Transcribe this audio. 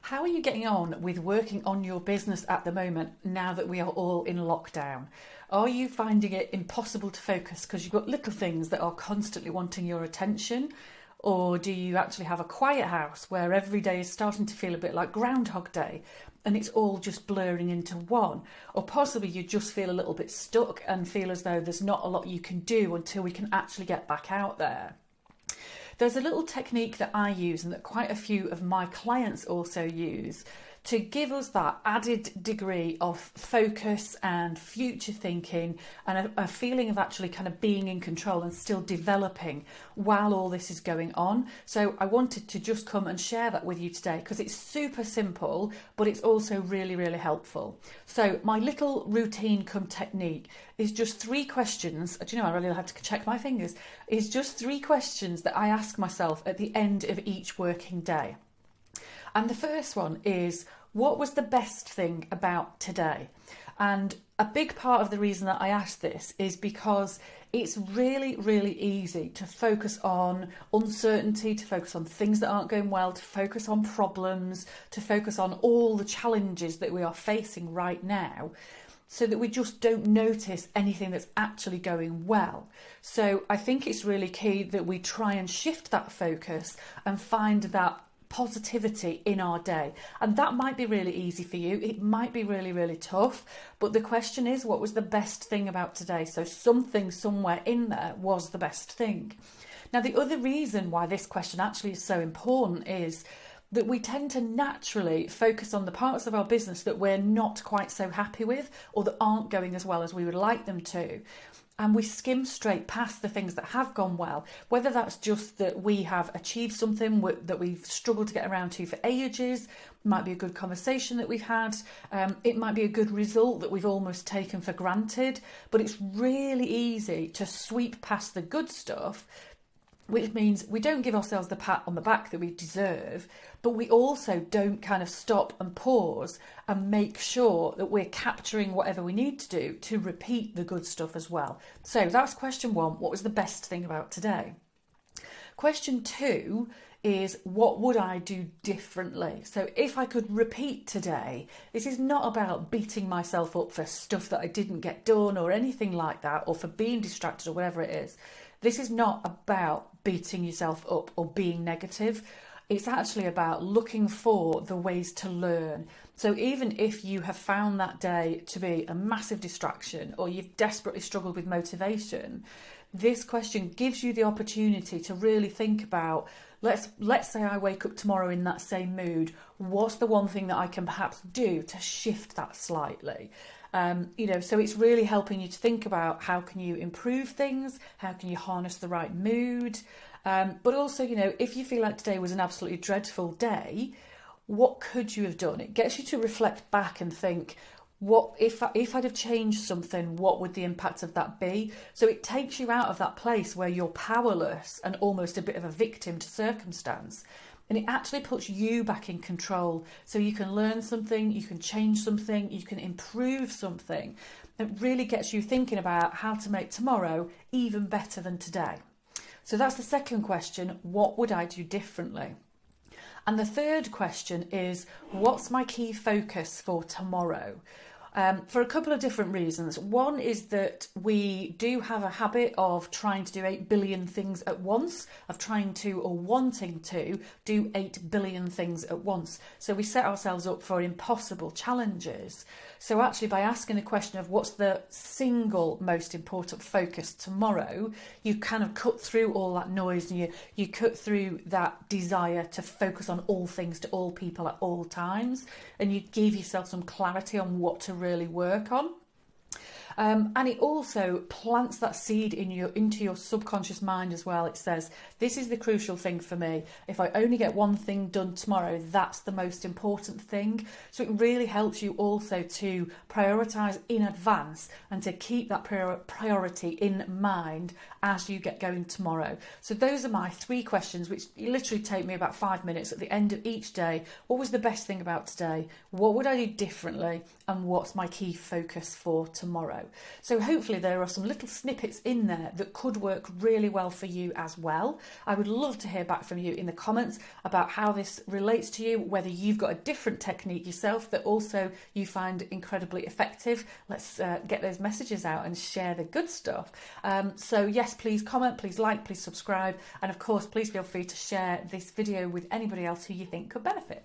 How are you getting on with working on your business at the moment now that we are all in lockdown? Are you finding it impossible to focus because you've got little things that are constantly wanting your attention? Or do you actually have a quiet house where every day is starting to feel a bit like Groundhog Day and it's all just blurring into one? Or possibly you just feel a little bit stuck and feel as though there's not a lot you can do until we can actually get back out there. There's a little technique that I use and that quite a few of my clients also use to give us that added degree of focus and future thinking and a feeling of actually kind of being in control and still developing while all this is going on. So I wanted to just come and share that with you today because it's super simple, but it's also really, really helpful. So my little routine come technique is just 3 questions. Do you know, I really had to check my fingers. Is just 3 questions that I ask myself at the end of each working day. And the first one is, what was the best thing about today? And a big part of the reason that I asked this is because it's really, really easy to focus on uncertainty, to focus on things that aren't going well, to focus on problems, to focus on all the challenges that we are facing right now, so that we just don't notice anything that's actually going well. So I think it's really key that we try and shift that focus and find that positivity in our day. And that might be really easy for you. It might be really, really tough. But the question is, what was the best thing about today? So something somewhere in there was the best thing. Now, the other reason why this question actually is so important is that we tend to naturally focus on the parts of our business that we're not quite so happy with or that aren't going as well as we would like them to. And we skim straight past the things that have gone well, whether that's just that we have achieved something that we've struggled to get around to for ages. It might be a good conversation that we've had. It might be a good result that we've almost taken for granted. But it's really easy to sweep past the good stuff, which means we don't give ourselves the pat on the back that we deserve, but we also don't kind of stop and pause and make sure that we're capturing whatever we need to do to repeat the good stuff as well. So that's question 1. What was the best thing about today? Question 2 is, what would I do differently? So if I could repeat today, this is not about beating myself up for stuff that I didn't get done or anything like that, or for being distracted or whatever it is. This is not about beating yourself up or being negative. It's actually about looking for the ways to learn. So even if you have found that day to be a massive distraction or you've desperately struggled with motivation, this question gives you the opportunity to really think about, let's say I wake up tomorrow in that same mood. What's the one thing that I can perhaps do to shift that slightly? So it's really helping you to think about how can you improve things, how can you harness the right mood, but also, if you feel like today was an absolutely dreadful day, what could you have done? It gets you to reflect back and think, what if I'd have changed something, what would the impact of that be? So it takes you out of that place where you're powerless and almost a bit of a victim to circumstance. And it actually puts you back in control, so you can learn something, you can change something, you can improve something. It really gets you thinking about how to make tomorrow even better than today. So that's the second question, what would I do differently? And the third question is, what's my key focus for tomorrow? For a couple of different reasons. One is that we do have a habit of trying to do 8 billion things at once, of trying to or wanting to do 8 billion things at once. So we set ourselves up for impossible challenges. So actually, by asking the question of what's the single most important focus tomorrow, you kind of cut through all that noise and you cut through that desire to focus on all things to all people at all times, and you give yourself some clarity on what to really work on. And it also plants that seed into your subconscious mind as well. It says, this is the crucial thing for me. If I only get one thing done tomorrow, that's the most important thing. So it really helps you also to prioritise in advance and to keep that priority in mind as you get going tomorrow. So those are my 3 questions, which literally take me about 5 minutes at the end of each day. What was the best thing about today? What would I do differently? And what's my key focus for tomorrow? So hopefully there are some little snippets in there that could work really well for you as well. I would love to hear back from you in the comments about how this relates to you, whether you've got a different technique yourself that also you find incredibly effective. Let's get those messages out and share the good stuff. So yes, please comment, please like, please subscribe, and of course please feel free to share this video with anybody else who you think could benefit.